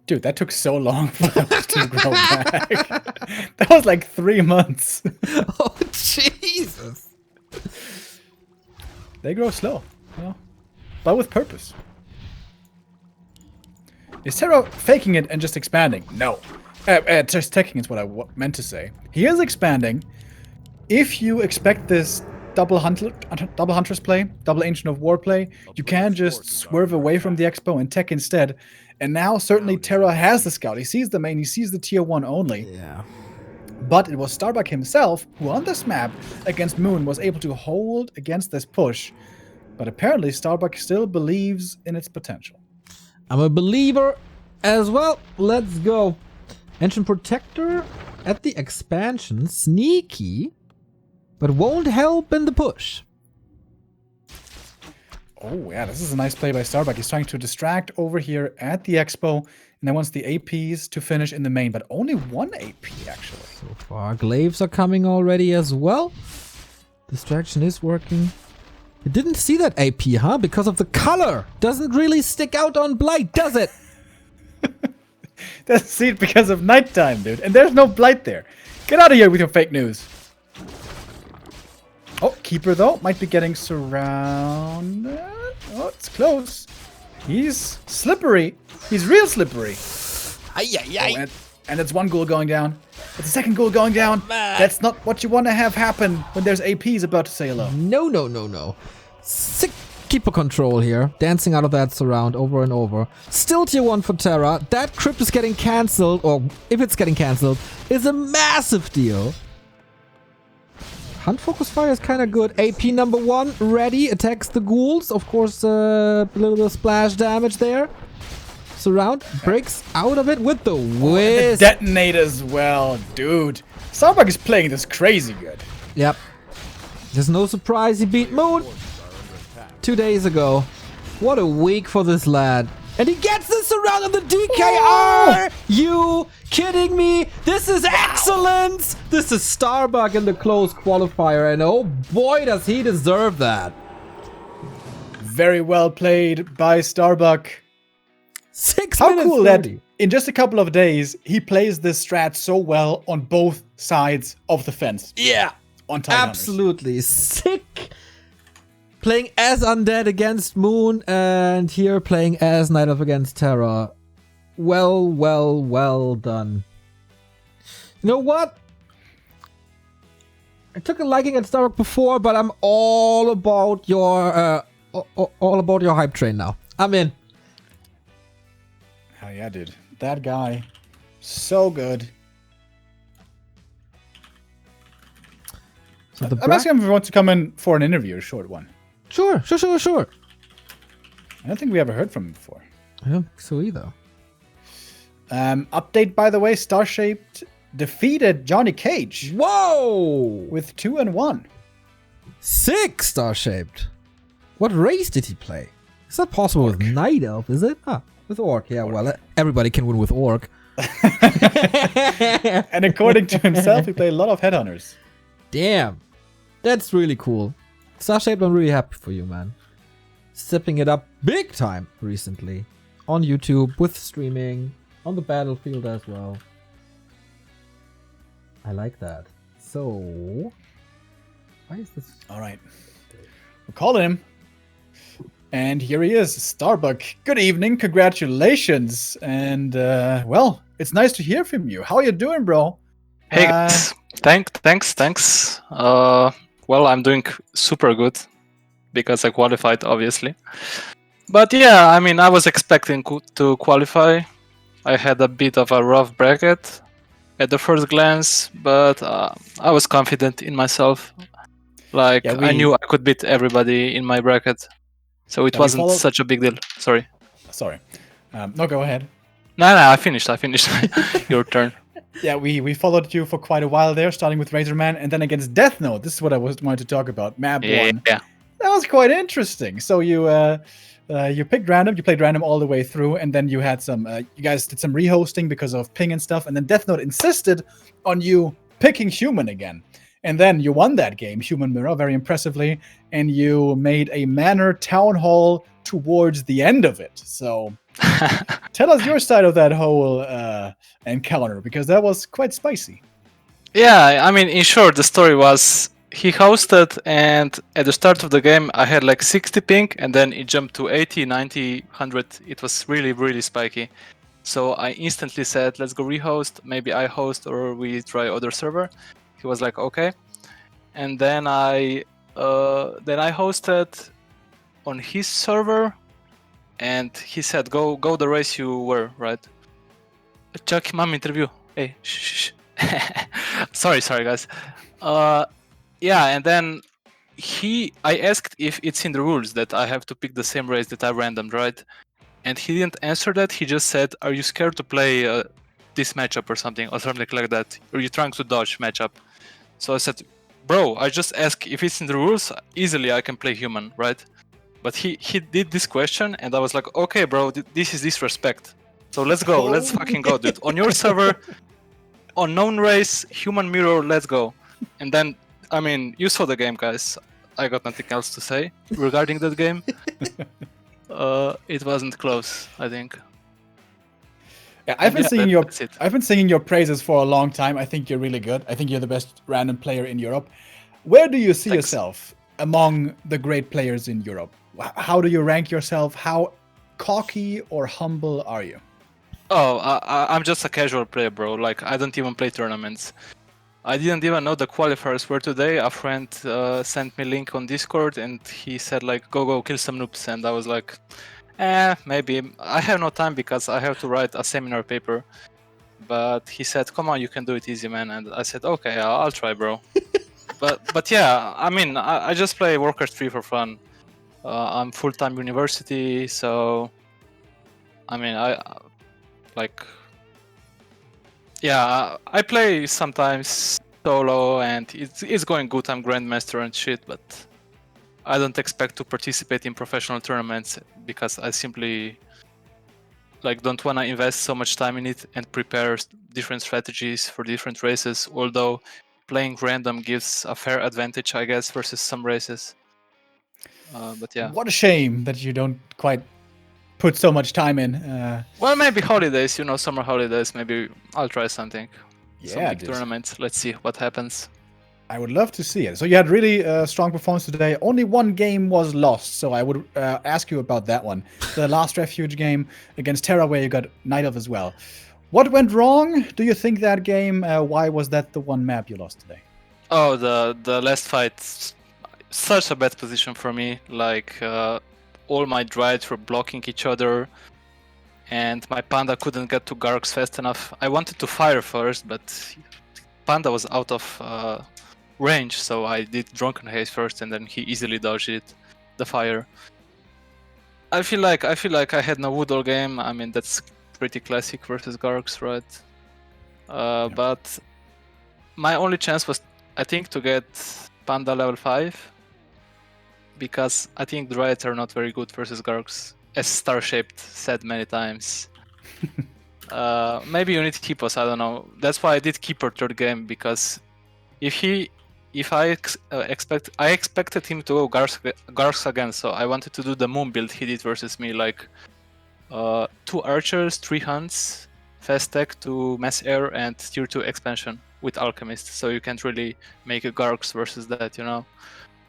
Dude, that took so long for them to grow back. That was like 3 months. Oh, Jesus. They grow slow, you know, but with purpose. Is TeRRoR faking it and just expanding? No. Just taking is what I meant to say. He is expanding. If you expect this double Huntress play, double Ancient of War play, you can just swerve away from the Expo and tech instead. And now certainly TeRRoR has the scout. He sees the main, he sees the tier 1 only. Yeah. But it was Starbuck himself who on this map against Moon was able to hold against this push. But apparently Starbuck still believes in its potential. I'm a believer as well. Let's go. Ancient Protector at the expansion. Sneaky, but won't help in the push. Oh, yeah, this is a nice play by Starbuck. He's trying to distract over here at the Expo, and then wants the APs to finish in the main, but only 1 AP, actually. So far, glaives are coming already as well. Distraction is working. You didn't see that AP, huh? Because of the color. Doesn't really stick out on Blight, does it? Doesn't see it because of nighttime, dude. And there's no Blight there. Get out of here with your fake news. Oh, Keeper, though, might be getting surrounded. Oh, it's close. He's slippery. He's real slippery. Ay. And it's 1 ghoul going down. It's a 2nd ghoul going down. That's not what you want to have happen when there's APs about to say hello. No. Sick keeper control here. Dancing out of that surround over and over. Still tier 1 for TeRRoR. That crypt is getting cancelled, or if it's getting cancelled, is a massive deal. Hunt Focus Fire is kind of good. AP number 1 ready. Attacks the ghouls. Of course, a little bit of splash damage there. Surround. Breaks out of it with the whiz. Detonate as well, dude. Starbuck is playing this crazy good. Yep. There's no surprise he beat Moon 2 days ago. What a week for this lad. And he gets this around on the DKR! You kidding me? This is excellence! This is Starbuck in the close qualifier, and oh boy does he deserve that. Very well played by Starbuck. 6 How minutes cool 30. that in just a couple of days, he plays this strat so well on both sides of the fence. Yeah, On Tight Hunters. absolutely sick. Playing as Undead against Moon, and here playing as Night Elf against TeRRoR. Well done. You know what? I took a liking at Starbuck before, but I'm all about your hype train now. I'm in. Hell yeah, dude. That guy, so good. So the I'm asking him if he wants to come in for an interview, a short one. Sure. I don't think we ever heard from him before. I don't think so either. Update, by the way, Starshaped defeated Johnny Cage Whoa! with 2-1. Sick Star-shaped. What race did he play? Is that possible with Night Elf, is it? Ah, with Orc. Yeah, well, everybody can win with Orc. And according to himself, he played a lot of Headhunters. Damn. That's really cool. Star-shaped, I'm really happy for you, man. Stepping it up big time recently. On YouTube, with streaming, on the battlefield as well. I like that. So... why is this... All right. We're calling him. And here he is, Starbuck. Good evening. Congratulations. And, well, it's nice to hear from you. How are you doing, bro? Hey guys, thanks. Well, I'm doing super good because I qualified, obviously. But yeah, I mean, I was expecting to qualify. I had a bit of a rough bracket at the first glance, but I was confident in myself. Like, I knew I could beat everybody in my bracket. So it wasn't such a big deal. Sorry. No, go ahead. No, I finished. Your turn. Yeah, we followed you for quite a while there, starting with Razorman, and then against Death Note. This is what I wanted to talk about. Map 1. Yeah. That was quite interesting. So you picked random, you played random all the way through, and then you had some. You guys did some rehosting because of ping and stuff, and then Death Note insisted on you picking Human again. And then you won that game, Human Mirror, very impressively, and you made a Manor Town Hall towards the end of it. So tell us your side of that whole encounter, because that was quite spicy. Yeah, I mean, in short, the story was he hosted, and at the start of the game, I had like 60 ping, and then it jumped to 80, 90, 100. It was really, really spiky. So I instantly said, let's go rehost. Maybe I host or we try other server. He was like, okay. And then I hosted on his server, and he said, go the race you were, right? Chuck, mom interview. Hey, shh. sorry guys. Yeah, and then I asked if it's in the rules that I have to pick the same race that I randomed, right? And he didn't answer that. He just said, are you scared to play this matchup or something like that? Or are you trying to dodge matchup? So I said, bro, I just asked if it's in the rules. Easily I can play Human, right? But he did this question, and I was like, okay, bro, this is disrespect. So let's go. Let's fucking go, dude. On your server, unknown race, Human Mirror, let's go. And then, I mean, you saw the game, guys. I got nothing else to say regarding that game. It wasn't close, I think. Yeah, I've been singing your praises for a long time. I think you're really good. I think you're the best random player in Europe. Where do you see yourself among the great players in Europe? How do you rank yourself? How cocky or humble are you? Oh, I'm just a casual player, bro. Like, I don't even play tournaments. I didn't even know the qualifiers were today. A friend sent me a link on Discord, and he said, like, go kill some noobs. And I was like, maybe. I have no time because I have to write a seminar paper. But he said, come on, you can do it easy, man. And I said, okay, I'll try, bro. but yeah, I mean, I just play Warcraft 3 for fun. I'm full-time university, so I mean, I play sometimes solo, and it's going good. I'm Grandmaster and shit, but I don't expect to participate in professional tournaments because I simply like don't want to invest so much time in it and prepare different strategies for different races. Although playing random gives a fair advantage, I guess, versus some races. But yeah. What a shame that you don't quite put so much time in. Well, maybe holidays, summer holidays. Maybe I'll try something. Some Yeah, big tournaments. Let's see what happens. I would love to see it. So you had really strong performance today. Only one game was lost, so I would ask you about that one. The last Refuge game against TeRRoR, where you got Night of as well. What went wrong? Do you think that game? Why was that the one map you lost today? Oh, the last fight, such a bad position for me. Like all my drives were blocking each other, and my Panda couldn't get to Gargs fast enough. I wanted to fire first, but Panda was out of range, so I did Drunken Haze first, and then he easily dodged it, the fire. I feel like I had no wood all game. I mean, that's pretty classic versus Gargs, right? But my only chance was, I think, to get Panda level 5, because I think the riots are not very good versus Gargs, as Starshaped said many times. Maybe you need Keepos, I don't know. That's why I did Keeper third game, because if I expected him to go Gargs again, so I wanted to do the Moon build he did versus me, like 2 archers, 3 hunts, fast tech to mass air, and tier 2 expansion with alchemist, so you can't really make a Gargs versus that,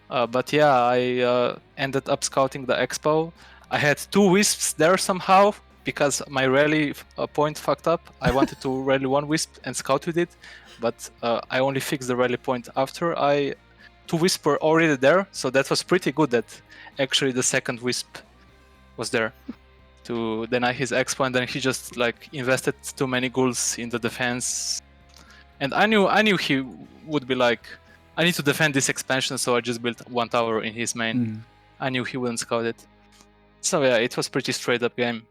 but yeah, I ended up scouting the expo. I had 2 wisps there somehow, because my rally point fucked up. I wanted to rally 1 wisp and scout with it, but I only fixed the rally point after 2 wisps were already there, so that was pretty good that actually the second wisp was there to deny his expo, and then he just like invested too many ghouls in the defense. And I knew he would be like, I need to defend this expansion, so I just built 1 tower in his main. I knew he wouldn't scout it. So yeah, it was pretty straight up game.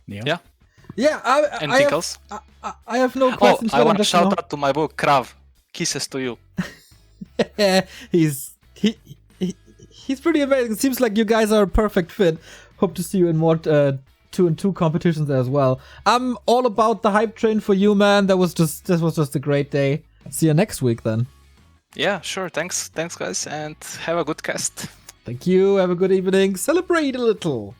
Neo? Yeah. Yeah, Anything else? I have no questions. I want to shout out to my book, Krav. Kisses to you. He's pretty amazing. Seems like you guys are a perfect fit. Hope to see you in more 2-on-2 competitions as well. I'm all about the hype train for you, man. This was just a great day. See you next week then. Yeah, sure. Thanks guys, and have a good cast. Thank you. Have a good evening. Celebrate a little.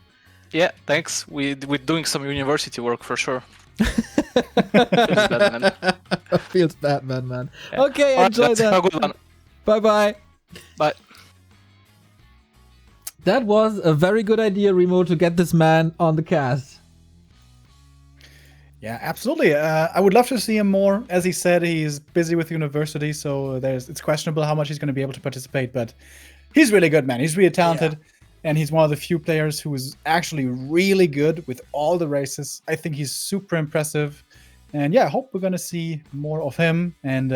Yeah, thanks. We're doing some university work for sure. Feels bad, man. Feels bad, man. Yeah. Okay, All enjoy right, that. have a good one. Bye. Bye. That was a very good idea, Remo, to get this man on the cast. Yeah, absolutely. I would love to see him more. As he said, he's busy with university, so it's questionable how much he's going to be able to participate. But he's really good, man. He's really talented, and he's one of the few players who is actually really good with all the races. I think he's super impressive, and yeah, I hope we're going to see more of him. And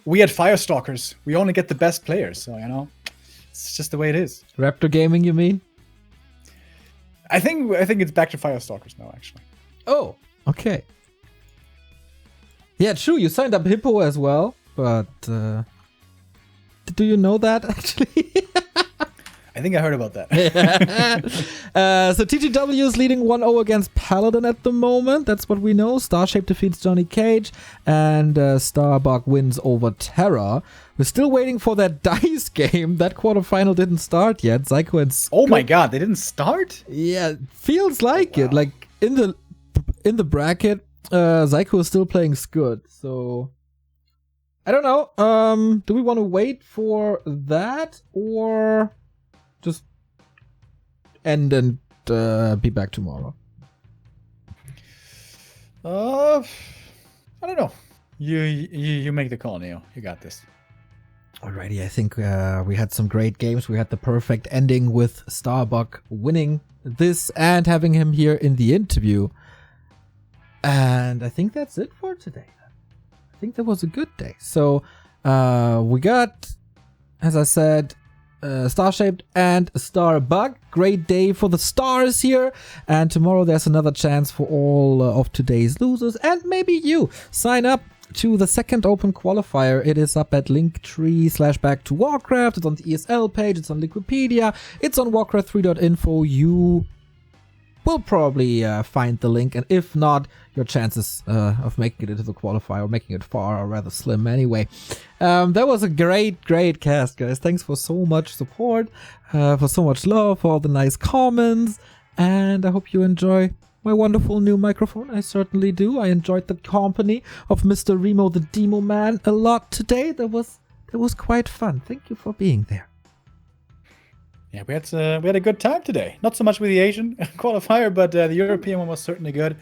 we at Firestalkers, we only get the best players, so it's just the way it is. Raptor Gaming, you mean? I think it's back to Firestalkers now, actually. Oh, okay. Yeah, true. You signed up Hippo as well, but do you know that actually? I think I heard about that. So TGW is leading 1-0 against Paladin at the moment. That's what we know. Starshape defeats Johnny Cage, and Starbuck wins over TeRRoR. We're still waiting for that DICE game. That quarterfinal didn't start yet. Zyko and Oh my god, they didn't start? Yeah, feels like it. Like in the bracket, Zyko is still playing Scud. So I don't know. Do we want to wait for that or just end and be back tomorrow? I don't know. You make the call, Neo. You got this. Alrighty, I think we had some great games. We had the perfect ending with Starbuck winning this and having him here in the interview. And I think that's it for today. I think that was a good day. So we got, as I said, Starshaped and Starbuck. Great day for the stars here. And tomorrow there's another chance for all of today's losers. And maybe you sign up to the second open qualifier. It is up at linktree/back to Warcraft. It's on the ESL page. It's on Wikipedia. It's on Warcraft3.info. You will probably find the link, and if not, your chances of making it into the qualifier or making it far are rather slim anyway. That was a great cast, guys. Thanks for so much support, for so much love, for all the nice comments, and I hope you enjoy my wonderful new microphone. I certainly do. I enjoyed the company of Mr. Remo the Demo Man a lot today. That was quite fun. Thank you for being there. Yeah, we had a good time today. Not so much with the Asian qualifier, but the European one was certainly good.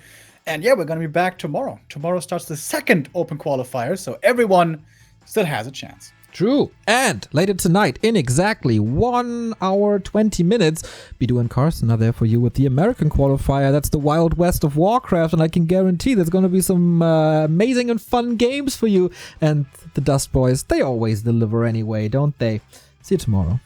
And yeah, we're going to be back tomorrow. Tomorrow starts the second open qualifier, so everyone still has a chance. True. And later tonight, in exactly 1 hour 20 minutes, Bidu and Carson are there for you with the American qualifier. That's the Wild West of Warcraft, and I can guarantee there's going to be some amazing and fun games for you. And the Dust Boys, they always deliver anyway, don't they? See you tomorrow.